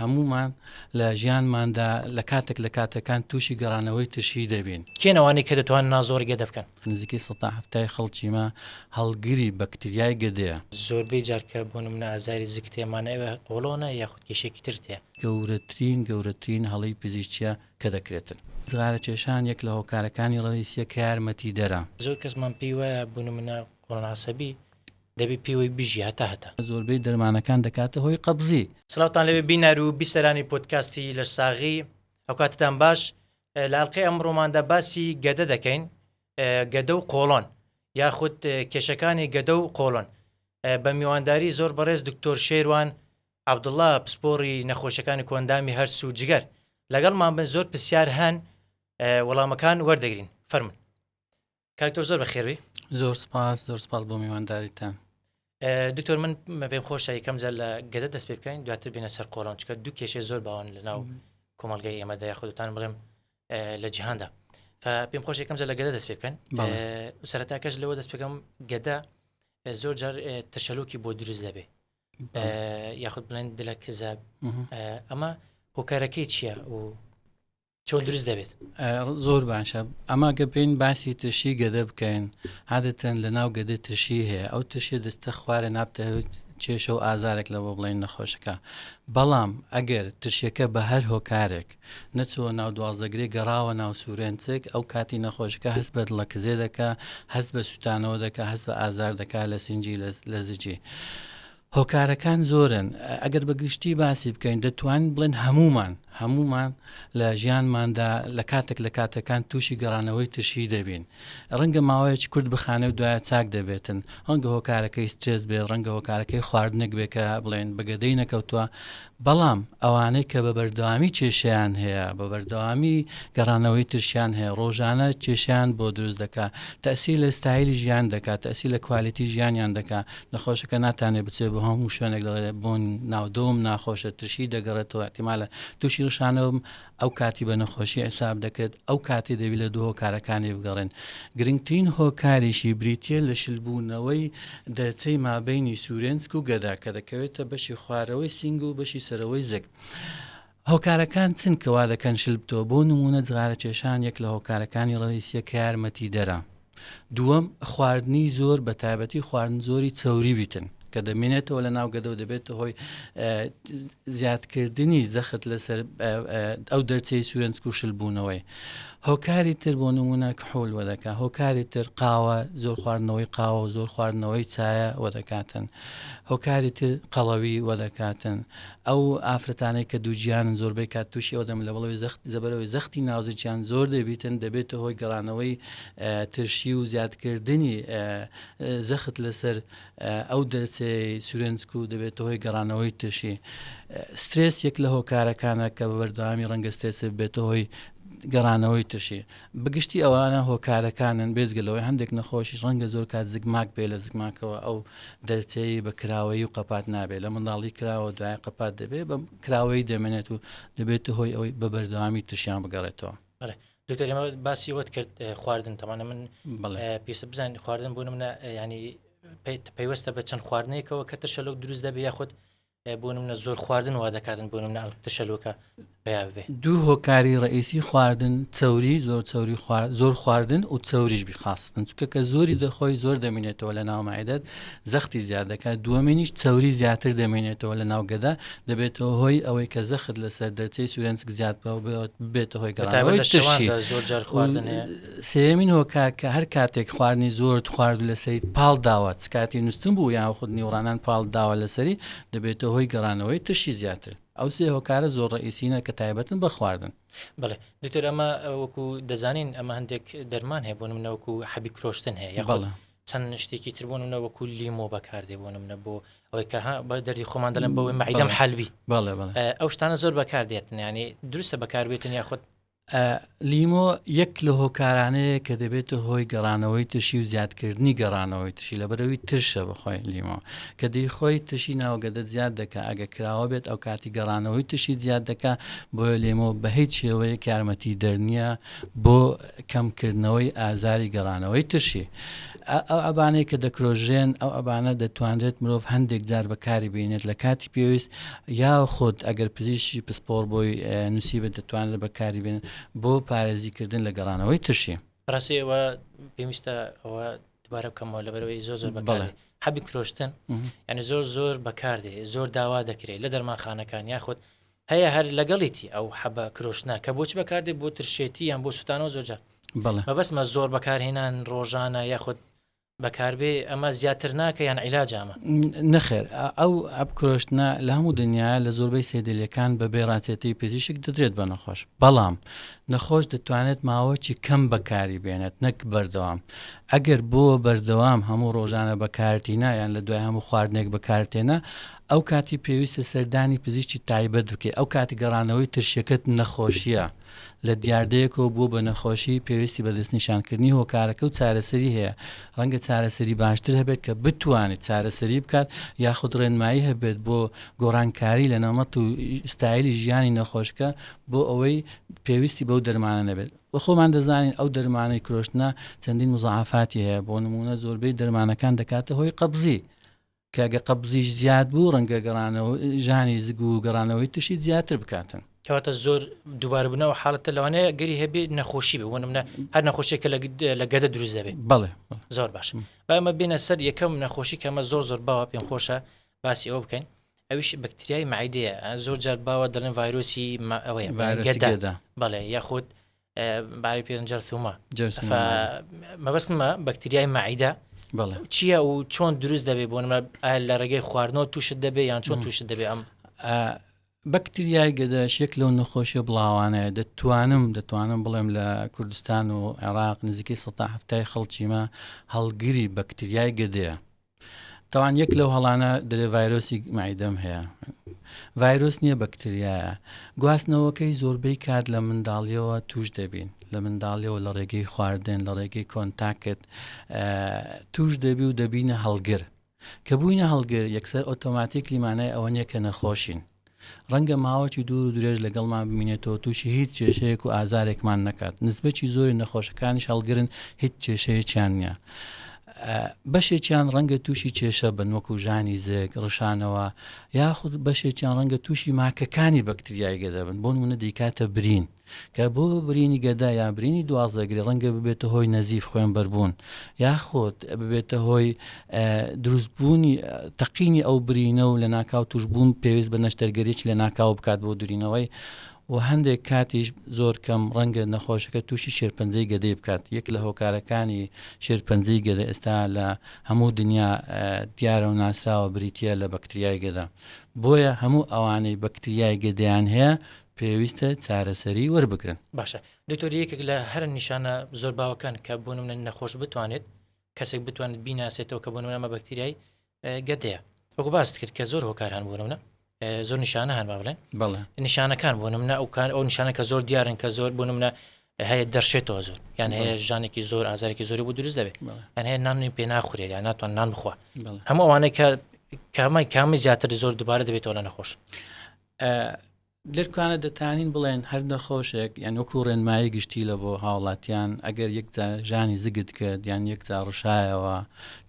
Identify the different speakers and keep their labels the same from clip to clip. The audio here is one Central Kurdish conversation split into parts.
Speaker 1: هەمومان لە ژیانماندا لە کاتێکان تووشی گەڕانەوەی ترشی دەبین.
Speaker 2: کێنەوانی کە دەتوان زۆر گەدە بکەن؟
Speaker 1: نزیکەی 170 خەڵکیمە هەڵگیری بەکتریای گەدەیە.
Speaker 2: زۆربەی جارکە بۆ نمونە ئازاری زگتێمانەوە قۆڵۆنە یاخود کێشێکی تر تێ.
Speaker 1: گەورەترین هەڵی پزیشکیە کە دەکرێتن. جغارە کێشان یەک لە هۆکارەکانی ڕئیسیە کە یارمەتی دەرە.
Speaker 2: زۆر کەسمان پێی وایە بۆ نمونە قۆڵۆن عەسەبی دەبێ پێوەی بژی هەتا.
Speaker 1: زۆربەی دەرمانەکان دەکاتە هۆی قەبزی.
Speaker 2: سڵاوتان لەوێ بینەر و بیسەرانی پۆدکاستی لە ساغی، ئەو کاتتان باش. لە ئەڵقەی ئەمڕۆماندا باسی گەدە دەکەین، گەدە و قۆڵۆن یاخود کێشەکانی گەدە و قۆڵۆن بە میوانداری زۆر بەڕێز دکتۆر شێروان عەبدوڵڵا پسپۆڕی نەخۆشیەکانی کۆندامی هەرس و جگەر لەگەڵمان بن. زۆر پرسیار هەن، وەڵامەکان وەردەگرین. فەرمون کاکتۆر زۆر بەخێربی.
Speaker 1: زۆر سپاس بۆ میوانداریتان.
Speaker 2: دکتۆر من پێم خۆشە یەکەم جار لە گەدە دەست پێ بکەین، دواتر بینە سەر قۆڵۆن، چکە دوو کێشەی زۆر باوان لە ناو کۆمەڵگەی ئێمەدا یاخودتان بڵێم لە جیهاندا. پێم خۆش یەکەم جار لە گەدە دەست پێ بکەن. سەرەتاکەش لەوە دەست پێکەم گەدە زۆر جار تەشەلۆکی بۆ دروست دەبێ یاخود بڵێن دلە کەزاب. ئەمە هۆکارەکەی چییە و چۆن دروست دەبێت؟
Speaker 1: زۆر باشە. ئەما گە پێین باسی ترشی گەدە بکەین. عادەتەن لە ناو گەدە ترشی هەیە، ئەو ترشی دەستە خوارە نابتەوێت کێشە و ئازارێک لەوە بڵێن نەخۆشەکە. بەڵام ئەگەر ترشیەکە بە هەر هۆکارێک نەچوە ناو دوازدەگرێ گەڕاوە ناو سوورێنچێک، ئەو کاتی نەخۆشەکە هەست بە دڵە کزێ دەکا، هەست بە سوتانەوە دەکا، هەست بە ئازار دەکا لە سینجی لە زجی. هۆکارەکان زۆرن. ئەگەر بە گشتی باسی بکەین دەتوانین بڵێن هەمومان لە ژیانماندا لە کاتێکان تووشی گەڕانەوەی ترشی دەبین. ڕەنگە ماوەیەکی کورد بخانە و دوایە چاک دەبێتن، ڕەنگە هۆکارەکەی سترێس بێ، ڕەنگە هۆکارەکەی خواردنێک بێ کە بڵێن بەگەدەی نەکەوتووە. بەڵام ئەوانەی کە بە بەردەوامی کێشیان هەیە، بە بەردەوامی گەڕانەوەی ترشیان هەیە، ڕۆژانە کێشیان بۆ دروست دەکا، تەئسیر لە ستایلی ژیان دەکات، تەئسیر لە کوالیتی ژیانیان دەکا. نەخۆشەکە ناتوانێت بچێت بۆ هەموو شوێنێک بۆن ناودۆم ناخۆشە ترشی دەگەڕێتەوە، احتیمالە تووشی ڕشانەوەم ئەو کاتی بە نەخۆشی حساب دەکرێت. ئەو کاتی دەبی لە دوو هۆکارەکانی بگەڕێن. گرنگترین هۆکاریشی بریتیە لە شلبوونەوەی دەرچەی مابەینی سوورێنسک و گەدا کە دەکەوێتە بەشی خوارەوەی سینگ و بەشی سەرەوەی زەگ. هۆکارەکان چن کەوا دەکەن شلبتەوە. بۆ نمونە جغارە کێشان یەک لە هۆکارەکانی ڕئیسیە کە یارمەتی دەرە. دووەم خواردنی زۆر، بە تایبەتی خواردن زۆری چەوری بیتن کە دەمێنێتەوە لە ناو گەدە و دەبێتە هۆی زیادکردنی زەخت لەسەر ئەو دەرچەی سوورێنسک و شلبوونەوەی. هۆکاری تر بۆ نمونە کحۆل وەدەکات. هۆکاری تر قاوە، زۆر خواردنەوەی قاوە و زۆر خواردنەوەی چایە وەدەکاتن. هۆکاری تر قەڵەوی وەدەکاتن. ئەو ئافرەتانەی کە دووجیانن زۆربەی کات تووشی ئەو دەم لە بەڵەوەی زەبەرەوەی زەختی ناوزیان زۆر دەبیتن، دەبێتە هۆی گەڕانەوەی ترشی و زیادکردنی زەخت لەسەر ئەو دەرچەی سوورێنسک و دەبێتە هۆی گەڕانەوەی ترشی. سترێس یەک لە هۆکارەکانە کە بە بەردەوامی ڕەنگە سترێس بێتە هۆی گەڕانەوەی ترشی. بگشتی ئەوانە هۆکارەکانن بێزگەلەوەی هەندێک نەخۆشیش ڕەنگە زۆر کات زگماک بێ، لە زگماکەوە ئەو دەرچەی بە کراوەی و قەپات نابێت، لە منداڵی کراوە دوای قەپات دەبێت بە کراوەی دەمێنێت و دەبێتە هۆی ئەوەی بە بەردەوامی ترشیان بگەڕێتەوە.
Speaker 2: دکتۆر ئێمە باسی وەت کرد خواردن. تەمانە من پێویستە بزانین خواردن بۆ نمونە ینی پەیوەستە بە چەند خواردنێکەوە کە ترشەلۆک دروست دەبێ یاخود بۆ نمونە زۆر خواردن وا دەکاتن بۆ نمونە ئەو ترشەلۆکە بەیا بێ؟ دوو
Speaker 1: هۆکاری ڕئیسی خواردن، چەوری، زۆر خواردن و چەوریش بخاستن، چونکە کە زۆری دەخۆی زۆر دەمێنێتەوە لە ناو مەعدەت، زەختی زیاد دەکات. دووەمینیش چەوری زیاتر دەمێنێتەوە لە ناو گەدا، دەبێتەوە هۆی ئەوەی کە زەخت لەسەر دەرچەی سوورێنسک زیاد بێتە هۆی گەڕانەوەی ترشی. سێمین هۆکار کە هەر کاتێک خواردنی زۆر خوارد لەسەری پاڵ داوە، کاتی نووسن بوو یان خود نیوڕانان پاڵ داوە لەسەری، دەبێتە هۆی گەڕانەوەی ترشی زیاتر. ئەو سێ هۆکارە زۆر ڕئیسینە کە تایبەتن بە خواردن.
Speaker 2: بەڵێ دکتۆر، ئەمە وەکو دەزانین ئەمە هەندێک دەرمان هەیە بۆ نمونە وەکو حەبی کرۆشتن هەیە یاخود چەند شتێکی تر بۆ نمونە وەکو لیمۆ بەکاردێ بۆ نمونە بۆ ئەوەی کە بە دەردی خۆمان دەڵێن بەوەی مەعیدەم حەلبی.
Speaker 1: بەڵێ
Speaker 2: ئەو شتانە زۆر بەکاردێتن، ینی دروستە بەکاربێتن یاخود
Speaker 1: لیمۆ یەک لە هۆکارانەیە کە دەبێتە هۆی گەڕانەوەی تشی و زیادکردنی گەڕانەوەی تشی لە بەرەوەی ترشە بخۆی لیمۆ کە دەی خۆی تشی ناوگەدە زیاد دەکا ئەگە کراوە بێت ئەو کاتی گەڕانەوەی تشی زیاد دەکا بۆیە لیمۆ بە هیچ شێوەیە یارمەتی دەرنیە بۆ کەمکردنەوەی ئازاری گەڕانەوەی تشی. ئەو ئەبانەی کە دەکرۆژێن ئەو ئەبانە دەتوانرێت مرۆڤ هەندێک جار بەکاری بینێت لە کاتی پێویست یا خۆت ئەگەر پزیشی پسپۆر بۆی نووسیبێت دەتوانێت بەکاری بێن بۆ پارێزیکردن لە گەڕانەوەی تشی.
Speaker 2: ڕاستی ئەوە پێویستە ئەوە دوبارە بکەمەوە لەبەرەوەی زۆر بەکارێ حەبی کرۆشتن یعنی زۆر بەکاردێ زۆر داوا دەکرێت لە دەرمانخانەکان یاخود هەیە هەر لەگەڵیتی ئەو حەبە کرۆشتنا کە بۆچ بەکاردێ بۆ ترشێتی یان بۆ سوتانەوە زۆرجار مەبەستمە زۆر بەکارهێنان ڕۆژانە یاخود بەکاربێ ئەمە زیاتر ناکە یان عیلاج ئەمە
Speaker 1: نەخێر ئەو ئەبکرۆشتنە لە هەموو دنیا لە زۆربەی سێدلەکان بە بێڕاچێتی پزیشک دەدرێت بە نەخۆش بەڵام نەخۆش دەتوانێت ماوەکی کەم بەکاری بێنێت نەک بەردەوام ئەگەر بۆ بەردەوام هەموو ڕۆژانە بەکارتینا یان لە دوای هەموو خواردنێک بەکارتێنە ئەو کاتی پێویستە سەردانی پزیشکی تایبەت بکەیت ئەو کاتی گەڕانەوەی ترشەکەت نەخۆشیە لە دیاردەیەکەوە بووە بە نەخۆشی پێویستی بە دەستنیشانکردنی هۆکارەکە و چارەسەری هەیە ڕەنگە چارەسەری باشتر هەبێت کە بتوانێت چارەسەری بکات یاخود ڕێنمایی هەبێت بۆ گۆڕانکاری لە نەمەت و ستایلی ژیانی نەخۆشکە بۆ ئەوەی پێویستی بەو دەرمانە نەبێت بە خۆمان دەزانین ئەو دەرمانەی کرۆشتنە چەندین مزعافاتی هەیە بۆ نمونە زۆربەی دەرمانەکان دەکاتە هۆی قەبزی کەگە قەبزیش زیاد بوو ڕەنگە گەڕانەوە ژانی زگ و گەڕانەوەی تشی زیاتر بکاتن
Speaker 2: کەواتە زۆر دووباربوونەوە حاڵەتە لەوانەیە گەری هەبێ نەخۆشی بێ وەنمە هەر نەخۆشیێکە لە گەدە دروست دەبێت
Speaker 1: بەڵێ
Speaker 2: زۆر باش بەمە بینە سەر یەکەم نەخۆشی کەمە زۆر باوە پێم خۆشە باسی ئەوە بکەین ئەویش بەکتریای معیدەیە زۆر جار باوە دەڵێن ڤایرۆسی ئەوەیە گەدا بەڵێ یاخود باری پێنجەر ثومە مەبەستمە بەکتریای معیدە چییە و چۆن دروست دەبێت بۆ نمە لە ڕێگەی خواردنەوە تووشت دەبێت یان چۆن تووشت دەبێت ئەم
Speaker 1: بەکتریای گەدەشێک لەو نەخۆشیە بڵاوانەیە دەتوانم بڵێم لە کوردستان و عێراق نزیکەی 170 خەڵکیمە هەڵگیری بەکتریای گەدەیە تاوان یەک لەو هەڵانە دەرێ ڤایرۆسی معیدەم هەیە ڤایرۆس نییە بەکتریایە گواستنەوەکەی زۆربەی کات لە منداڵیەوە توش دەبین لە منداڵیەوە لە ڕێگەی خواردن لە ڕێگەی کۆنتاکت توش دەبی و دەبینە هەڵگر کە بووینە هەڵگر یەکسەر ئۆتۆماتیک لیمانای ئەوە نییە کە نەخۆشین ڕەنگە ماوەی دوور و درێژ لەگەڵمان ببینێتەوە تووشی هیچ کێشەیەک و ئازارێکمان نەکات نسبەتی زۆری نەخۆشەکانیش هەڵگرن هیچ کێشەیەکیان نییە بەشێکیان ڕەنگە تووشی کێشە بن وەکو ژانی زێک ڕشانەوە یاخود بەشێکیان ڕەنگە تووشی ماکەکانی بەکتریای گەدە بن بۆ نمونە دەیکاتە برین کە بۆ برینی گەدا یا برینی دوازدەگری ڕەنگە ببێتە هۆی نەزیف خوێن بەربوون یاخود ببێتە هۆی دروستبوونی تەقینی ئەو برینە و لە ناکاو توشبوون پێویست بە نەشتەرگەریەکی لە ناکاو بکات بۆ دوورینەوەی و هەندێک کاتیش زۆر کەم ڕەنگە نەخۆشەکە تووشی شێرپەنجەی گەدەی بکات یەک لە هۆکارەکانی شێرپەنجەی گەدە ئێستا لە هەموو دنیا دیارە و ناسراوە بریتە لە بەکتریای گەدا بۆیە هەموو ئەوانەی بەکتریای گەدەیان هەیە پێویستە چارەسەری وەربگرن
Speaker 2: باشە دکتۆر یەکێک لە هەر نیشانە زۆر باوەکان کە بۆ نمونە نەخۆش بتوانێت کەسێک بتوانێت بیناسێتەوە کە بۆ نمونە ئەمە بەکتریای گەدەیە وەکو باست کرد کە زۆر هۆکار هەن بۆ نمونە زۆر نیشانە هەن بڵێن نیشانەکان بۆ نمونە ئەو نیشانە کە زۆر دیارن کە زۆر بۆ نمونە هەیە دەرشێتەوە زۆر یان هەیە ژانێکی زۆر ئازارێکی زۆری بۆ دروست دەبێت یان هەیە نانی پێ ناخورێت یان ناتوان نان بخوا هەموو ئەوانەی کە کامی زیاتر زۆر دووبارە دەبێتەوە لە نەخۆش
Speaker 1: لەرکانە دەتانین بڵێن هەر نەخۆشێک یان وەکو ڕێنمایی گشتی لە بۆ هاوڵاتیان ئەگەر یەک ژانی زگت کرد یان یەک ڕشایەوە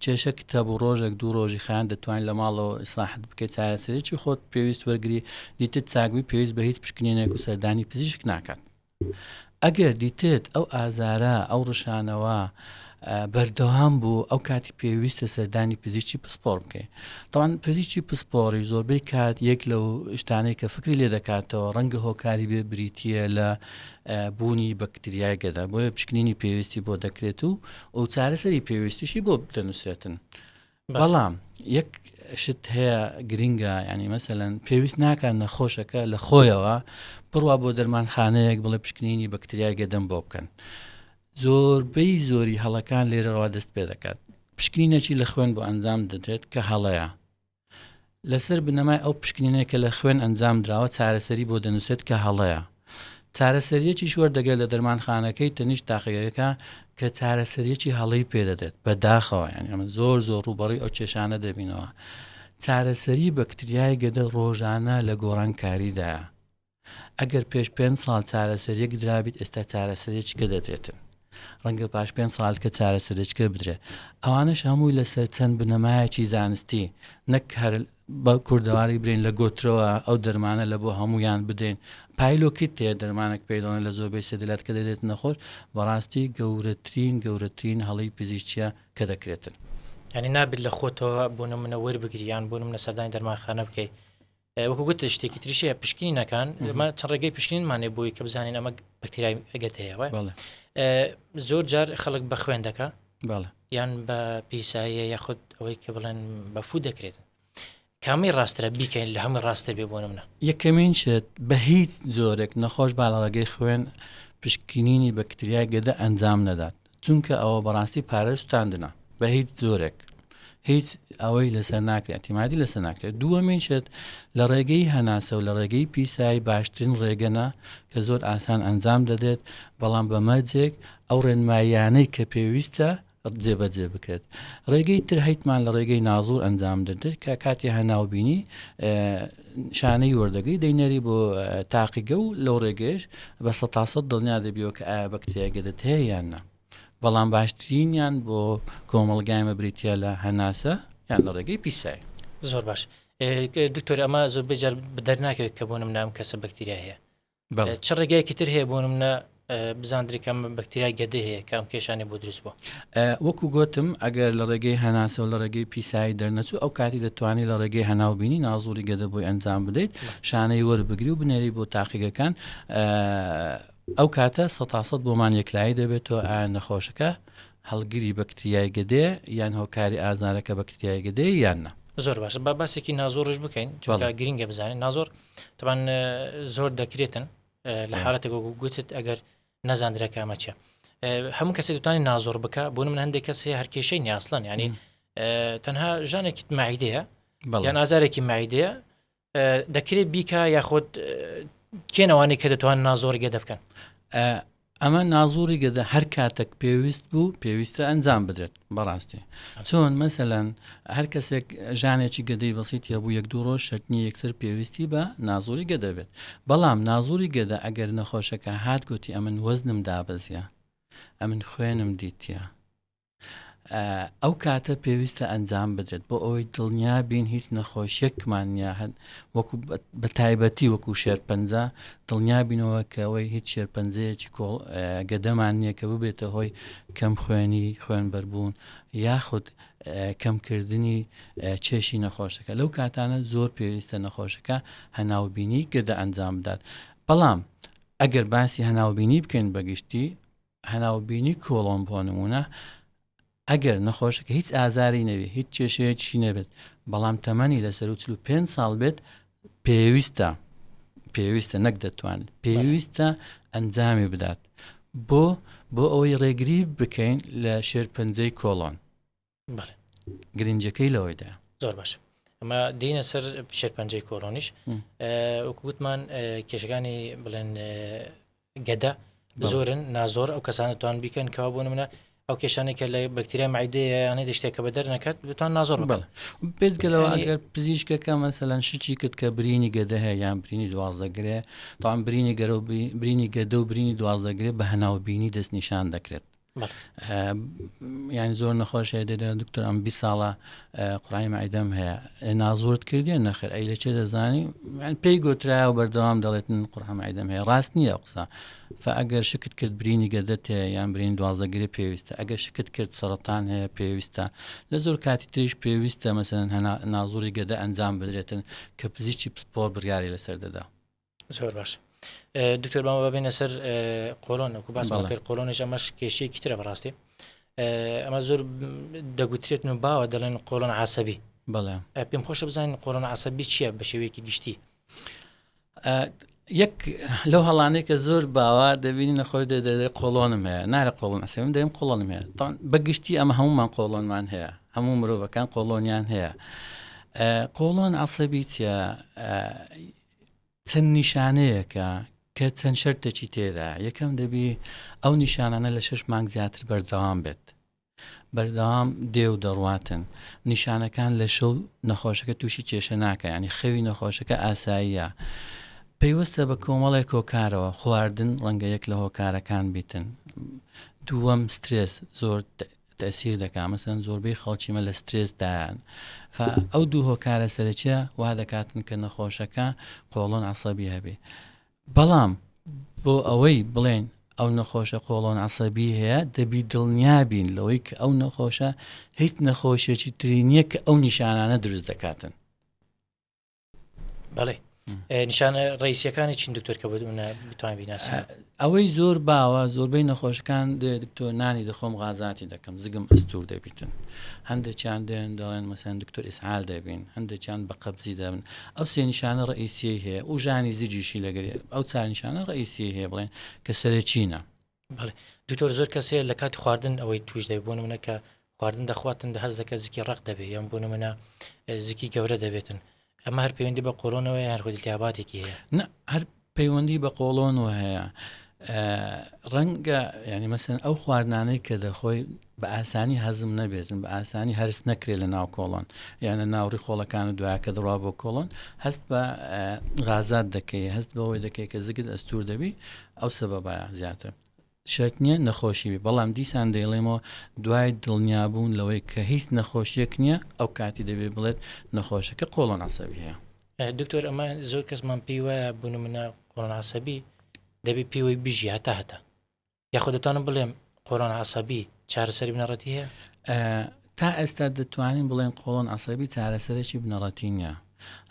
Speaker 1: کێشە کتاب و ڕۆژێک دوو ڕۆژی خیان دەتوانین لە ماڵەوە ئیسلاحت بکەیت چارەسەرێکی خۆت پێویست وەرگری دیتت چاکبی پێویست بە هیچ پشکنینێک و سەردانی پزیشک ناکات ئەگەر دیتێت ئەو ئازارە ئەو ڕشانەوە بەردەوام بوو ئەو کاتی پێویستە سەردانی پزیشکی پسپۆر بکەیت تاوان پزیشکی پسپۆری زۆربەی کات یەک لەو شتانەی کە فکری لێ دەکاتەوە ڕەنگە هۆکاری بێ بریتیە لە بوونی بەکتریای گەدا بۆیە پشکنینی پێویستی بۆ دەکرێت و ئەو چارەسەری پێویستیشی بۆ دەنووسێتن بەڵام یەک شت هەیە گرینگە ینی مەسەلەن پێویست ناکات نەخۆشەکە لە خۆیەوە بڕوا بۆ دەرمانخانەیەک بڵێ پشکنینی بەکتریای گەدەم بۆ بکەن زۆربەی زۆری هەڵەکان لێرەوە دەست پێ دەکات پشکنینەکی لە خوێن بۆ ئەنجام دەدرێت کە هەڵەیە لەسەر بنەمای ئەو پشکنینەیە کە لە خوێن ئەنجام درراوە چارەسەری بۆ دەنووسێت کە هەڵەیە چارەسەریەکی وەردەگرێت لە دەرمانخانەکەی تەنیش تاقیەکە کە چارەسەریەکی هەڵی پێدەدێت بەداخەوە، یعنی ئەمە زۆر ڕوبەڕووی ئەو کێشانە دەبینەوە. چارەسەری بەکتریای گەدە ڕۆژانە لە گۆڕانکاریدایە. ئەگەر پێش 5 ساڵ چارەسەریەک درابیت، ئێستا چارەسەرێکیکە دەدرێتن، ڕەنگە پاش 5 ساڵ کە چارەسەرێککە بدرێت. ئەوانش هەمووی لەسەر چەند بنەمایەکی زانستی، نەک هەر بە کوردەواری برین لە گۆترەوە ئەو دەرمانە لە بۆ هەمویان بدەین. پایلۆکیت تێ دەرمانێک پێداڵێن لە زۆربەی سەدەلات کە دەدێت نەخۆش، بەڕاستی گەورەترین هەڵی پزیشکیە کە دەکرێتن.
Speaker 2: ینی نابێت لە خۆتەوە بوون منە وەربگریان بوون منە سەردانی دەرمانخانە بکەیت. وەکو گوتە شتێکی تریشەیە پشکنی نەکان ئەمە چەند ڕێگەی پشکنینمانێ بۆی کە بزانین ئەمە بەکتریای ئەگەت هەیە. زۆر جار خەڵک بە خوێن دەکا یان بە پیساییە یاخود ئەوەی کە بڵێن بە فو دەکرێتن. کامی ڕاسترە بیکەین لە هەموو ڕاستە بێ بۆ منە.
Speaker 1: یەکەمین شت بە هیچ زۆرێک نەخۆش باڵەڕێگەی خوێن پشکنینی بەکتریای گەدە ئەنجام نەدات، چونکە ئەوە بەڕاستی پارە سوتاندنە بە هیچ زۆرێک، هیچ ئەوەی لەسەر ناکرێت، ئەتیمادی لەسەر ناکرێت. دووەمین شت لە ڕێگەی هەناسە و لە ڕێگەی پیسایی باشترین ڕێگەنە کە زۆر ئاسان ئەنجام دەدێت، بەڵام بە مەرجێک ئەو ڕێنمایانەی کە پێویستە جێبەجێ بکرێت. ڕێگەی تر هەیتمان لە ڕێگەی نازور ئەنجام دەدێت کە کاتی هەناوبینی شانەی وەردەگەی دەینەری بۆ تاقیگە و لەو ڕێگەیش بە 100% دڵنیا دەبیەوە کە ئایا بەکتریای گەدەت هەیە یان نە. بەڵام باشترینیان بۆ کۆمەڵگایمە بریتە لە هەناسە یان لە ڕێگەی پیسایی.
Speaker 2: زۆر باش دکتۆر، ئەمە زۆر بێجار دەرناکەوێت کە بۆنم نام کەسە بەکتریا هەیە. چ ڕێگایەکی تر هەیە بۆنم بزاندریکەم بەکتریای گەدە هەیە کام کێشانی بۆ دروست بووە.
Speaker 1: وەکو گوتم ئەگەر لە ڕێگەی هەناسە و لە ڕێگەی پیسایی دەرنەچوو، ئەو کاتی دەتوانانی لە ڕێگەی هەناوبینی نازوری گەدە بۆی ئەنجام بدەیت، شانەی وەربگری و بنێری بۆ تاقیگەکان. ئەو کاتە 100% بۆمان یەکلایی دەبێتەوە ئایا نەخۆشەکە هەڵگیری بەکتریای گەدەیە یان هۆکاری ئازارەکە بەکتریای گەدەیە یان نە.
Speaker 2: زۆر باشە با باسێکی نازۆڕش بکەین چونکە گرینگە بزانین. نازۆر تەبان زۆر دەکرێتن لە حالەتێک گوتت ئەگەر نەزاندرەکە ئەمە چیە. هەموو کەسێک دەتوانێت نازۆر بکە، بۆ من هەندێک کەس هەیە هەر کێشەی نیاسڵن، ینی تەنها ژانێکی مەعیدەیە یان ئازارێکی مەعیدەیە دەکرێت بیکە یاخۆت کێنەوانی کە دەتوان نازۆر گەدە بکەن.
Speaker 1: ئەمە نازوری گەدە هەر کاتێک پێویست بوو پێویستە ئەنجام بدرێت. بەڕاستی چۆن مەسەلەن هەر کەسێک ژانێکی گەدەی بەسیتە بوو 1-2 ڕۆژ شەرنی یەکسەر پێویستی بە نازوری گەدە بێت. بەڵام نازوری گەدە ئەگەر نەخۆشەکە هات گوتی ئەمن وەزنم دابەزیە، ئەمن خوێنم دیتە، ئەو کاتە پێویستە ئەنجام بدرێت بۆ ئەوەی دڵنیا بین هیچ نەخۆشیەکمان نیە، وەکو بە تایبەتی وەکو شێرپەنجە دڵنیا بینەوە کە ئەوەی هیچ شێرپەنجەیەکی گەدەمان نییە کە ببێتە هۆی کەم خوێنی خوێنبەربوون یاخود کەمکردنی چێشی نەخۆشەکە. لەو کاتانە زۆر پێویستە نەخۆشەکە هەناوبینی گەدە ئەنجام بدات. بەڵام ئەگەر باسی هەناوبینی بکەین بەگشتی، هەناوبینی کۆڵۆن بۆ نمونە ئەگەر نەخۆشەکە هیچ ئازاری نەوێت، هیچ کێشەیەکی نەبێت، بەڵام تەمەنی لەسەر 45 ساڵ بێت، پێویستە نەک دەتوانێت پێویستە ئەنجامی بدات بۆ ئەوەی ڕێگری بکەین لە شێرپەنجەی کۆڵۆن. گرنجەکەی لەوەیدا.
Speaker 2: زۆر باش. ئەمە دێنە سەر شێرپەنجەی کۆڵۆنیش وەکووتمان کێشەکانی بڵێن گەدە زۆرن نازۆر ئەو کەسانە توان بیکەن کەوا بۆ منە ئەو کێشانێکە لە بەکتریا مەعیدەیە یانەی دەشتێکە بە دەرنەکەت بتوان نازۆر بڵێ
Speaker 1: بێزگەلەوە ئەگەر پزیشکەکە مەسەلەن شتی کرد کە برینی گەدە هەیە یان برینی دوازدەگرێ، تاوان برینی گەرە و برینی گەدە و برینی دوازدەگرێ بە هەناوبینی دەستنیشان دەکرێت. یان زۆر نەخۆشە دەدا دکتۆر ئەم 20 ساڵە قوڕای مەعیدەم هەیە نازۆرت کردیە نەخێر ئەی لە چێ دەزانی پێی گوترایە و بەردەوام دەڵێتن قوڕای مەعیدەم هەیە. ڕاست نییە قسە. ئەگەر شکت کرد برینی گەدەت هەیە یان برین دوازدەگرێ پێویستە، ئەگەر شکت کرد سەرەتان هەیە پێویستە، لە زۆر کاتی تریش پێویستە مەسەلەن نازوری گەدە ئەنجام بدرێتن کە پزیشکی پسپۆر بڕیاری لەسەر دەدا.
Speaker 2: زۆر باش. دکتۆر بامە ببینە سەر قۆڵۆن وەکو باس کرد قۆڵۆنیش ئەمەش کێشەیەکی ترە بەڕاستی ئەمە زۆر دەگوترێتن و باوە دەڵێن قۆڵۆن عەسەبی.
Speaker 1: بەڵێ
Speaker 2: پێم خۆشە بزانین قۆڵۆن عەسەبی چییە بە شێوەیەکی گشتی.
Speaker 1: یەک لەو هەڵانەیە کە زۆر باوە دەبینی نەخۆش دەدەێ قۆڵۆنم هەیە نارە قۆڵۆن عەسەبیم دەیم قۆڵۆنم هەیە بەگشتی ئەمە هەمومان قۆڵۆنمان هەیە، هەموو مرۆڤەکان قۆڵۆنیان هەیە. قۆڵۆن عەسەبی چیە؟ چەند نیشانەیەکە کە کە چەند شەرتێکی تێدا یەکەم دەبی ئەو نیشانانە لە 6 مانگ زیاتر بەردەوام بێت بەردەوام دێ و دەڕواتن نیشانەکان لە شەو نەخۆشەکە تووشی کێشە ناکە ینی خەوی نەخۆشەکە ئاساییە پێیوەستە بە کۆمەڵێک هۆکارەوە خواردن ڕەنگە یەک لە هۆکارەکان بیتن دووەم سترێس زۆر تەسیر دەکات مەسەن زۆربەی خەڵکیمە لە سترێسدایان ئەو دوو هۆکارە سەرەکیە وا دەکاتن کە نەخۆشەکە قۆڵۆن عەسەبی هەبێ بەڵام بۆ ئەوەی بڵێن ئەو نەخۆشە قۆڵۆن عەسەبی هەیە دەبی دڵنیابین لەوەی کە ئەو نەخۆشە هیچ نەخۆشیێکی تری نییە کە ئەو نیشانانە دروست دەکاتن
Speaker 2: بەڵێ نیشانە ڕئیسیەکانی چین دکتۆر کە بتوانین بیناسین
Speaker 1: ئەوەی زۆر باوە زۆربەی نەخۆشەکان دکتۆر نانی دەخۆم غازاتی دەکەم زگم ئەستور دەبیتن هەندێکیان دێن دەڵێن مەسەن دکتۆر ئیسعال دەبین هەندێکیان بە قەبزی دەبن ئەو سێ نیشانە ڕئیسی هەیە و ژانی زیجیشی لەگەری ئەو چار نیشانە ڕئیسی هەیە بڵێن کە سەرچینە
Speaker 2: بەڵێ دکتۆر زۆر کەسێ لە کاتی خواردن ئەوەی توش دەبێت بۆ نمونە کە خواردن دەخواتن هەست دەکە زیکی ڕق دەبێت یان بۆ نمونە زیکی گەورە دەبێتن ئەمە هەر پەیوەندی بە قۆڵۆنەوە هەر خودلتیاباتێکی هەیە
Speaker 1: هەر پەیوەندی بە قۆڵۆنەوە هەیە ڕەنگە ینی مەسەن ئەو خواردانەی کە دەخۆی بە ئاسانی هەزم نەبێتن بە ئاسانی هەرس نەکرێت لە ناو کۆڵۆن یانە ناوڕی خۆڵەکان و دوایکە دڕوا بۆ کۆڵۆن هەست بە غازات دەکەی هەست بەوەی دەکەی کە زگت ئەستور دەبی ئەو سەبەبە زیاتر شەرت نییە نەخۆشی بێ بەڵام دیسان دەیڵێمەوە دوای دڵنیابوون لەوەی کە هیچ نەخۆشیەک نییە ئەو کاتی دەبێت بڵێت نەخۆشەکە قۆڵۆن عەسەبی هەیە
Speaker 2: دکتۆر ئەمە زۆر کەسمان پێی وایە بۆ نمونە قۆڵۆن عەسەبی دەبێت پێوەی بژی هەتا یاخۆ دەتوانم بڵێم قۆڵۆن عەسەبی چارەسەری بنەڕەتی هەیە
Speaker 1: تا ئێستا دەتوانین بڵێن قۆڵۆن عەسەبی چارەسەرێکی بنەڕەتی نییە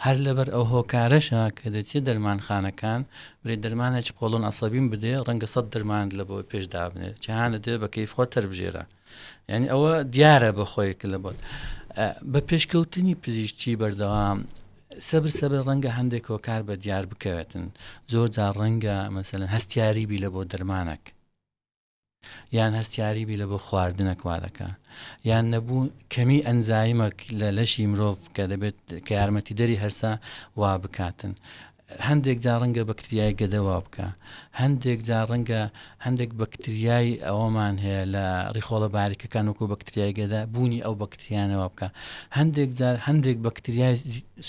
Speaker 1: هەر لەبەر ئەو هۆکارەشە کە دەچێت دەرمانخانەکان برێ دەرمانێکی قۆڵۆن عەسەبیم بدێ ڕەنگە 100 دەرمان لە بۆ پێشدا بنێت جیهانە دێ بە کەیف خۆ تەربژێرە یعنی ئەوە دیارە بەخۆیەک لە بۆت بە پێشکەوتنی پزیشکی بەردەوام سەبر ڕەنگە هەندێک هۆکار بە دیار بکەوێتن زۆر جار ڕەنگە مەسەلەن هەستیاریبی لە بۆ دەرمانێک یان هەستیاریبی لە بۆ خواردنەک وا دەکە یان نەبوو کەمی ئەنزایمەک لە لەشی مرۆڤ کە دەبێت کە یارمەتی دەری هەرسا وا بکاتن هەندێک جا ڕەنگە بەکتریای گەدەوا بکە هەندێک جا ڕەنگە هەندێک بەکتریای ئەوەمان هەیە لە ڕیخۆڵە باریکەکان وەکو بەکتریای گەدا بوونی ئەو بەکتریانەوە بکە هەندێک بەکتریای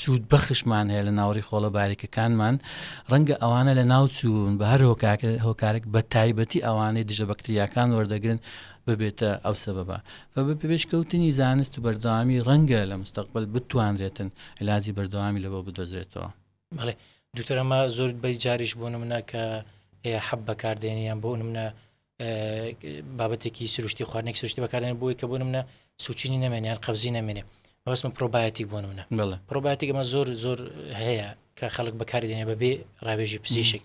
Speaker 1: سوود بەخشمان هەیە لە ناوڕی خۆڵە باریکەکانمان ڕەنگە ئەوانە لە ناوچوون بە هەر هۆکارێک بە تایبەتی ئەوانەی دژە بەکتریاکان وەردەگرن ببێتە ئەو سەبەبە بە پێشکەوتنی زانست و بەردەوامی ڕەنگە لە مستەقبل بتوانرێتن علاجی بەردەوامی لەبۆ بدۆزرێتەوە
Speaker 2: بەڵێ دوتر ئەمە زۆر بەی جاریش بۆ نمونە کە هەیە حەب بەکاردێنیان بۆ نمونە بابەتێکی سروشتی خواردنێک سروشتی بەکاردێن بۆی کە بۆ نمونە سوچینی نامێنیان قەبزی نامێنێ بەوەسمە پرۆبایەتیک بۆ نمونە پرۆبایەتیک ئەمە زۆر هەیە کە خەڵک بەکاردێنێ بەبێ ڕاوێژی پزیشک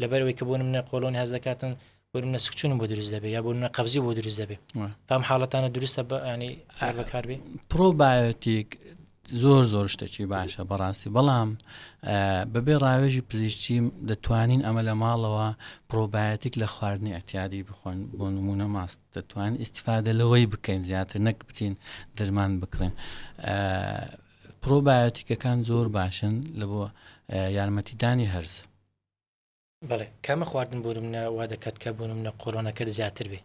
Speaker 2: لەبەرەوەی کە بۆ نمونە قۆڵۆنی هەز دەکاتن بۆ نمونە سکچون بۆ دروست دەبێت یا بۆ نمونە قەبزی بۆ دروست دەبێت فام حاڵەتانە دروستە ینی بەکاربێ
Speaker 1: پرۆبایۆتیک زۆر شتێکی باشە بەڕاستی بەڵام بەبێ ڕاوێژی پزیشکی دەتوانین ئەمە لە ماڵەوە پرۆبایەتیک لە خواردنی ئەتیادی بخۆن بۆ نمونە ماست دەتوانین ئیسیفادە لەوەی بکەین زیاتر نەک بچین دەرمان بکڕین پرۆبایۆتیکەکان زۆر باشن لە بۆ یارمەتیدانی هەرز
Speaker 2: بەڵێ کامە خواردن بۆ نمونە وا دەکات کە بۆ نمونە قۆڵۆنەکەت زیاتر بێ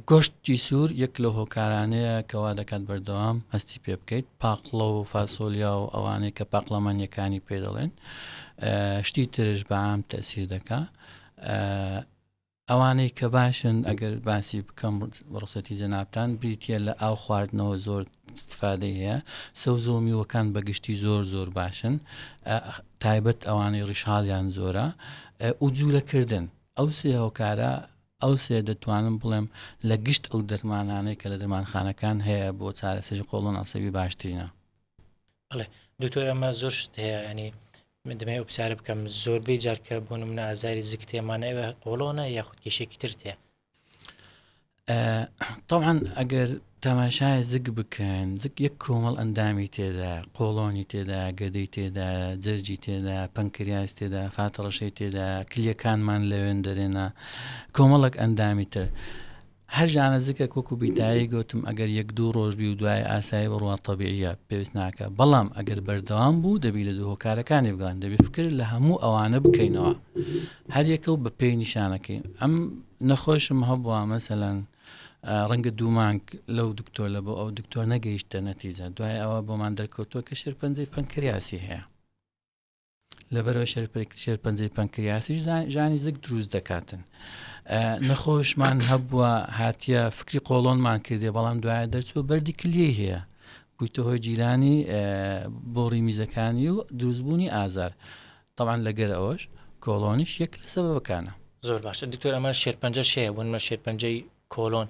Speaker 1: گۆشتی سوور یەک لە هۆکارانەیە کەوا دەکات بەردەوام هەستی پێ بکەیت پاقڵە و فاسۆلیا و ئەوانەیە کە پاقلەمانیەکانی پێ دەڵێن شتی ترش بەعام تەسیر دەکا ئەوانەی کە باشن ئەگەر باسی بکەم ڕوخسەتی جەنابتان بریتە لە ئاو خواردنەوە زۆر استفادەی هەیە سەوزە و میوەکان بەگشتی زۆر باشن تایبەت ئەوانەی ڕیشاڵیان زۆرە و جوولەکردن ئەو سێ هۆکارە ئەو سێ دەتوانم بڵێم لە گشت ئەو دەرمانانەی کە لە دەرمانخانەکان هەیە بۆ چارەسەری قۆڵۆن عەسەبی باشترینە
Speaker 2: بەڵێ دکتۆر ئەمە زۆر شت هەیە ینی من دەمەوێت ئوبسیارە بکەم زۆربەی جار کە بۆ نمونە ئازاری زگ تێمانە ئێوە قۆڵۆنە یاخود کێشێکی تر تێ
Speaker 1: طبعا ئەگەر تەماشای زگ بکەن زگ یەک کۆمەڵ ئەندامی تێدا قۆڵۆنی تێدا گەدەی تێدا جەرجی تێدا پەنکریاس تێدا فاتەڕەشەی تێدا کلیەکانمان لەوێن دەرێنە کۆمەڵک ئەندامی تر هەرجانە زیکە کۆکو بیتایی گوتم ئەگەر 1-2 ڕۆژ بی و دوای ئاسایی بڕوان تەبیعیە پێویست ناکە، بەڵام ئەگەر بەردەوام بوو دەبی لە دوو هۆکارەکانی بگەن، دەبی فکر لە هەموو ئەوانە بکەینەوە، هەر یەکە و بە پێی نیشانەکەی. ئەم نەخۆشم هەبووە مەسەلەن ڕەنگە 2 مانگ لەو دکتۆر لە بۆ ئەو دکتۆر نەگەیشتە نەتیجە، دوای ئەوە بۆمان دەرکەوتووە کە شێرپەنجەی پەنکریاسی هەیە. لەبەرەوە شێرپەنجەی پەنکریاسیش ژانی زگ دروست دەکاتن. نەخۆشمان هەبووە هاتیە فکری قۆڵۆنمان کردێ، بەڵام دوایە دەرچووە بەردی کلیەی هەیە، بوویتە هۆی جیرانی بۆڕی میزەکانی و دروستبوونی ئازار. طبعاً لەگەر ئەوەش کۆڵۆنیش یەک لە سەبەبەکانە.
Speaker 2: زۆر باشە دکتۆر، ئەمە شێرپەنجەش هەیە بوونمە شێرپەنجەی کۆڵۆن،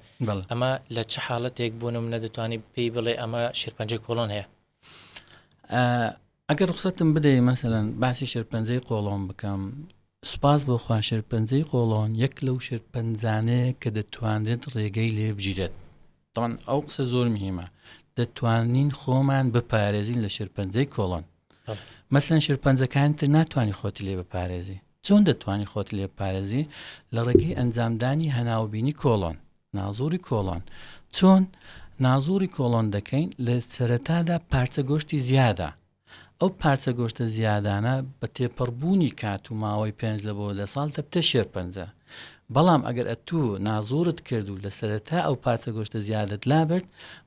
Speaker 2: ئەمە لە چه حاڵەتێک بوونم نەدەتوانی پێی بڵێ ئەمە شێرپەنجەی کۆڵۆن هەیە؟
Speaker 1: ئەگەر ڕخسەتم بدەی مەسەلەن باسی شێرپەنجەی قۆڵۆن بکەم، سوپاس بۆخوا شێرپەنجەی قۆڵۆن یەک لەو شێرپەنجانەیە کە دەتوانرێت ڕێگەی لێ بگیرێت. طبعاً ئەو قسە زۆر مهمە، دەتوانین خۆمان بپارێزین لە شێرپەنجەی کۆڵۆن. مەسەلەن شێرپەنجەکان تر ناتوانانی خۆتی لێ بپارێزی. چۆن دەتوانی خۆت لێ بپارێزی؟ لە ڕێگەی ئەنجامدانی هەناوبینی کۆڵۆن، نازووری کۆڵۆن. چۆن نازووری کۆڵۆن دەکەین؟ لە سەرەتادا پارچە گۆشتی زیادە، ئەو پارچە گۆشتە زیادانە بە تێپەڕبوونی کات و ماوەی 5 لە بۆ لە ساڵ دەبتە شێرپەنجە. بەڵام ئەگەر ئەتوو نازوورت کرد و لە سەرەتا ئەو پارچە گۆشتە زیادت لابرد،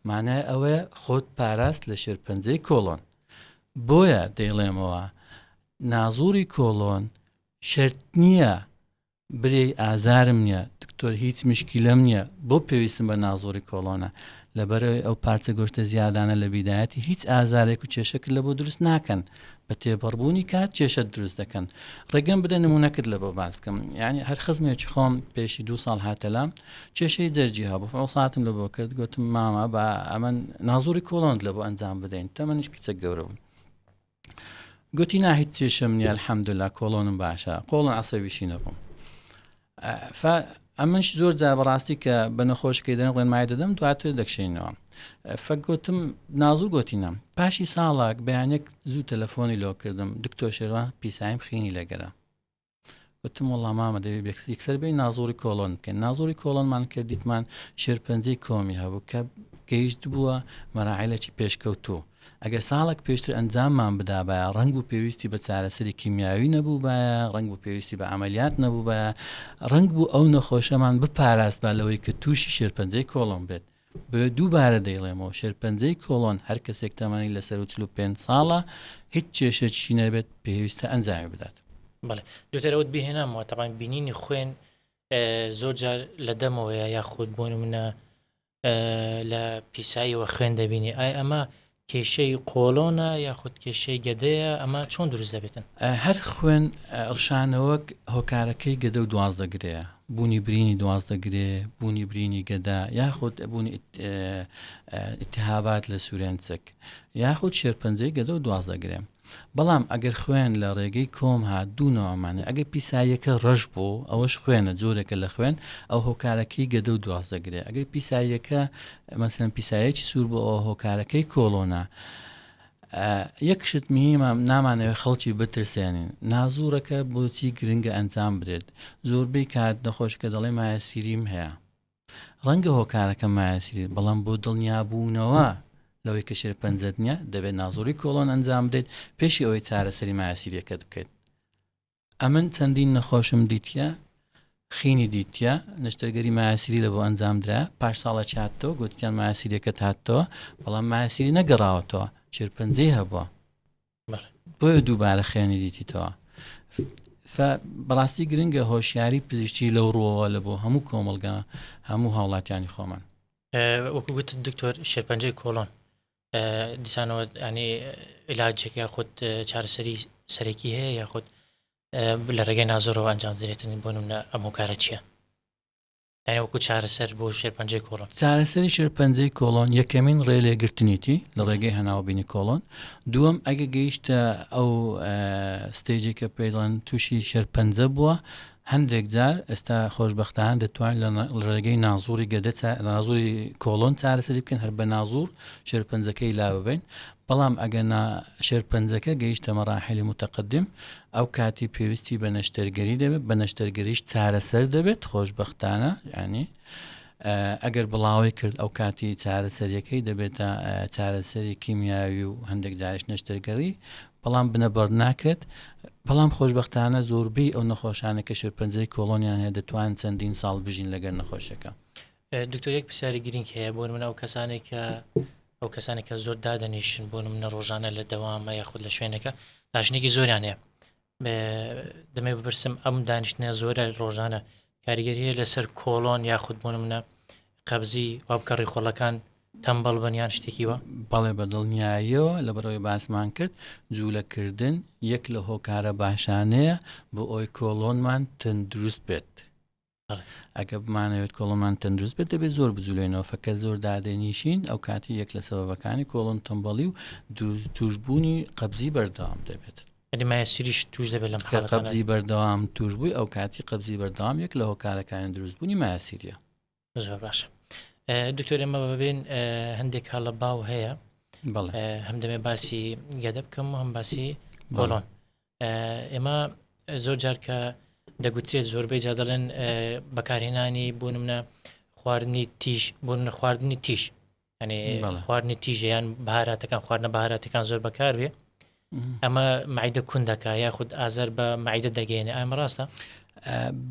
Speaker 1: مانای ئەوەیە خۆت پاراست لە شێرپەنجەی کۆڵۆن. بۆیە دەیڵێمەوە نازووری کۆڵۆن شەرت نییە برێ ئازارم نییە، دکتۆر هیچ مشکیلەم نییە، بۆ پێویستم بە نازووری کۆڵۆنە، لەبەرەوەی ئەو پارچە گۆشتە زیادانە لە بیدایەتی هیچ ئازارێک و کێشەکرد لە بۆ دروست ناکەن، بە تێپەڕبوونی کات کێشە دروست دەکەن. ڕێگەم بدە نمونەکرد لە بۆ باس بکەم. یعنی هەر خزمێکی خۆم پێشی 2 ساڵ هاتەلام کێشەی جەرجی هەبوو، فەوساتم لە بۆ کرد، گوتم ماما بە ئەمە نازووری کۆڵۆنت لە بۆ ئەنجام بدەین، تەمەنیش کچە گەورە بوو. گوتی نا هیچ کێشەم نییە الحەمدوللا کۆڵۆنم باشە، قۆڵۆن عەسەبیشی نەبووم. ئەمەش زۆر جا بەڕاستی کە بە نەخۆشەکەی دەن ڕێنمای دەدەم دواتر دەکشینەوە. فەگوتم نازوو گوتینم پاشی ساڵک بەیانێک زوو تەلەفۆنی لۆ کردم، دکتۆر شێروان پیسایم خینی لەگەرە. گوتم وەڵڵا مامە دەبێت یەکسەر بین نازووری کۆڵۆن بکەین. نازووری کۆڵۆنمان کردیتمان شێرپەنجەی کۆمی هەبوو کە گەیشت بووە مەراحیلێکی پێشکەوتوو. ئەگەر ساڵک پێشتر ئەنجاممان بدا بە ڕنگ و پێویستی بە چارەسەری کیمیاوی نەبوو بە ڕنگ و پێویستی بە عملیات نەبوو بە ڕنگ بوو ئەو نەخۆشەمان بپاراست بە لەوەی کە تووشی شێرپەنجەی کۆڵۆن بێت. بە دووبارە دەیڵێمەوە شێرپەنجەی کۆڵۆن هەر کەسێک تەمەنی لەسەر 45 ساڵە هیچ کێشەی نەبێت پێویستە ئەنجامی بدات.
Speaker 2: بەڵێ دوتەرەوەت بهێنامەوە تەبان بینینی خوێن زۆر جار لە دەمەوەیە یاخود بوون منە لە پیساییەوە خوێن دەبینی، ئایا ئەمە کێشەی قۆڵۆنە یاخود کێشەی گەدەیە؟ ئەمە چۆن دروست دەبێتن؟
Speaker 1: هەر خوێن ڕشانەوەک هۆکارەکەی گەدە و دوازدەگرەیە، بوونی برینی دوازدەگرێ، بوونی برینی گەدا، یاخود بوونی ئیتیهابات لە سوورێنچەک، یاخود شێرپەنجەی گەدە و دوازدەگرێ. بەڵام ئەگەر خوێن لە ڕێگەی کۆم هات دوونەوەمانێ، ئەگەر پیساییەکە ڕەش بوو ئەوەش خوێنە جۆرێکە لە خوێن، ئەو هۆکارەکەی گەدە و دوازدەگرێ. ئەگەر پیساییەکە مەسەلەن پیسایەکی سوور بۆ ئەوە هۆکارەکەی کۆڵۆنە، یەکشت میهمە نامانەوێت خەڵکی بترسێنین. نازوورەکە بۆچی گرنگە ئەنجام بدرێت؟ زۆربەی کات نەخۆشکە دەڵێ مایەسیریم هەیە، ڕەنگە هۆکارەکە مایەسیری، بەڵام بۆ دڵنیابوونەوە لەوەی کە شێرپەنجەت نییە دەبێت نازووری کۆڵۆن ئەنجام بدەیت پێشی ئەوەی چارەسەری مایەسیریەکەت بکەیت. ئەمن چەندین نەخۆشم دیتە، خینی دیتە نەشتەرگەری مایەسیری لە بۆ ئەنجام درا، پاش ساڵە چاتەوە گوتیان مایەسیریەکەت هاتەوە، بەڵام مایەسیری نەگەڕاوەتەوە، شێرپەنجەی هەبووە، بۆیە دووبارە خوێنی دیتیتەوە. بەڕاستی گرنگە هۆشیاری پزیشکی لەو ڕووەوە لە بۆ هەموو کۆمەڵگە هەموو هاوڵاتیانی خۆمان.
Speaker 2: وەکو گوتت دکتۆر شێرپەنجەی کۆڵۆن دیسانەوە ینی علاجێک یاخود چارەسەری سەرێکی هەیە یاخود لە ڕێگەی نازۆرەوە ئەنجام دەرێتن بۆ نمونە ئەم هۆکارە چییە؟ یعنی وەکو چارەسەر بۆ شێرپەنجەی کۆڵۆن.
Speaker 1: چارەسەری شێرپەنجەی کۆڵۆن یەکەمین ڕێ لێگرتنیتی لە ڕێگەی هەناوبینی کۆڵۆن، دووەم ئەگە گەیشتە ئەو ستێجێکە پێڵەن تووشی شێرپەنجە بووە، هەندێک جار ئێستا خۆشبەختانە دەتوانین لە ڕێگەی نازووری گەدە نازووری کۆڵۆن چارەسەری بکەین، هەر بە نازوور شێرپەنجەکەی لا ببین. بەڵام ئەگەر شێرپەنجەکە گەیشتە مەراحیلی متەقدم، ئەو کاتی پێویستی بە نەشتەرگەری دەبێت، بە نەشتەرگەریش چارەسەر دەبێت خۆشبەختانە، ینی ئەگەر بڵاوی کرد ئەو کاتی چارەسەریەکەی دەبێتە چارەسەری کیمیاوی و هەندێک جاریش نەشتەرگەری بەڵام بنەبەر ناکرێت بەڵام خۆشبەختانە زۆربەی ئەو نەخۆشانە کە شێرپەنجەی کۆڵۆنیان هەیە دەتوان چەندین ساڵ بژین لەگەر نەخۆشەکە.
Speaker 2: دکتۆر یەک پرسیاری گرنگ هەیە بۆ من ئەو کەسانێک کە زۆر دادەنیشن بۆ منە ڕۆژانە لە دەوامە یاخود لە شوێنەکە داشنێکی زۆریان هەیە دەمێ بپرسم ئەم دانیشتنە زۆرە ڕۆژانە کاریگەری هەیە لەسەر کۆڵۆن یاخود بۆ منە قەبزی وابکەڕی خۆڵەکان تەمبەڵ بەنیان شتێکیوە
Speaker 1: بەڵێ بەدڵنیاییەوە لە بەرەوەی باسمان کرد جوولەکردن یەک لە هۆکارە باشانەیە بۆ ئەوی کۆڵۆنمان تەندروست بێت. ئەگە بمانەوێت کۆڵۆمان تەندروست بێت دەبێت زۆر بجوولێنەوە فەکە زۆر دادێنیشین ئەو کاتی یەک لە سەبەبەکانی کۆڵۆن تەمبەڵی و توشبوونی قەبزی بەردەوام دەبێت.
Speaker 2: مایەسیریش توش دەبێت لەم
Speaker 1: قەبزی بەردەوام توشبووی ئەو کاتی قەبزی بەردەوام یەک لە هۆکارەکانی دروستبوونی مایەسیریە.
Speaker 2: زۆر باشە. دکتۆر ئێمە ببین هەندێک هەڵە باو هەیە هەم دەمێ باسی گەدە بکەم و هەم باسی کۆڵۆن. ئێمە زۆر جار کە دەگوترێت زۆربەی جا دەڵێن بەکارهێنانی بۆ نمونە خواردنی تیژ بۆ نمونە خواردنی تیژ ینی خواردنی تیژیان بەهاراتەکان خواردنە بەهاراتەکان زۆر بەکار بێ ئەمە معیدە کوندەکە یاخود ئازار بە معیدە دەگەێنێ ئەمە ڕاستە؟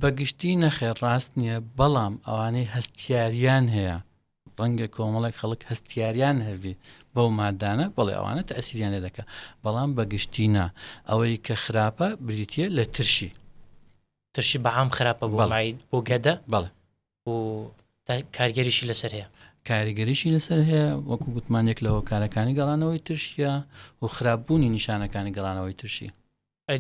Speaker 1: بەگشتی نەخێر ڕاست نییە بەڵام ئەوانەی هەستیاریان هەیە ڕەنگە کۆمەڵک خەڵک هەستیاریان هەبی بەو مادانە بەڵێ ئەوانە تەئسیریان لێ دەکە بەڵام بەگشتینە ئەوەی کە خراپە بریتە لە ترشی
Speaker 2: بەعام خراپە بۆ گەدە
Speaker 1: بەڵێ
Speaker 2: و کارگەریشی لەسەر هەیە
Speaker 1: کاریگەریشی لەسەر هەیە وەکو گوتمانێک لە هۆکارەکانی گەڵانەوەی ترشیە و خراپبوونی نیشانەکانی گەڵانەوەی ترشی.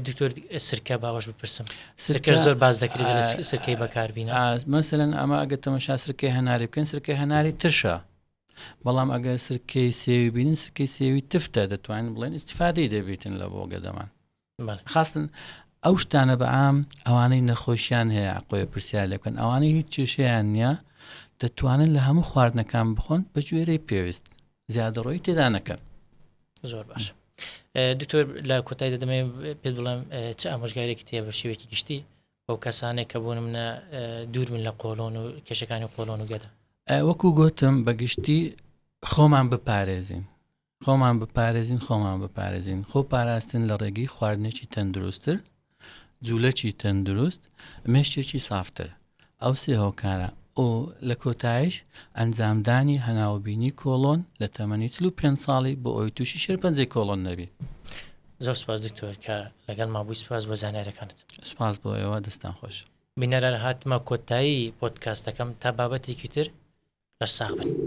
Speaker 2: دکتۆر سرکە باوەش بپرسم سرکە زۆر باز دەکرێت لە سرکەی بەکاربینە
Speaker 1: مەسەلەن ئەمە ئەگە تەمەشا سرکەی هەناری بکەن سرکەی هەناری ترشە بەڵام ئەگە سرکەی سێوی بینن سرکەی سێوی تفتە دەتوانین بڵێن ئیستیفادەی دەبێتن لە بۆ گەدەمان خاستن ئەو شتانە بەعام ئەوانەی نەخۆشیان هەیە عقۆیە پرسیار لێ بکەن ئەوانەی هیچ کێشەیان نییە دەتوانن لە هەموو خواردنەکان بخۆن بە گوێرەی پێویست زیادەڕۆی تێدا نەکەن.
Speaker 2: زۆر باشە. دکتۆر لە کۆتاییدا دەمێ پێت بڵێم چه ئامۆژگارێکی تێ بە شێوەیەکی گشتی بەو کەسانێک کە بوون منە دوور من لە قۆڵۆن و کێشەکانی قۆڵۆن و گەدە
Speaker 1: وەکو گوتم بەگشتی خۆمان بپارێزین خۆ پاراستن لە ڕێگەی خواردنێکی تەندروستتر جوولەکی تەندروست مێشتێکی سافتر ئەو سێ هۆکارە ئەو لە کۆتایش ئەنجامدانی هەناوبینی کۆڵۆن لە تەمەنی 45 ساڵی بۆ ئەوی تووشی شێرپەنجەی کۆڵۆن نەبی.
Speaker 2: زۆر سپاس دکتۆر کە لەگەڵ مابووی سپاس بۆ زانیارەکانت.
Speaker 1: سپاس بۆ ئێوە دەستان خۆش.
Speaker 2: بینەرە هاتمە کۆتایی پۆدکاستەکەم تا بابەتێکی تر لەساغ بن.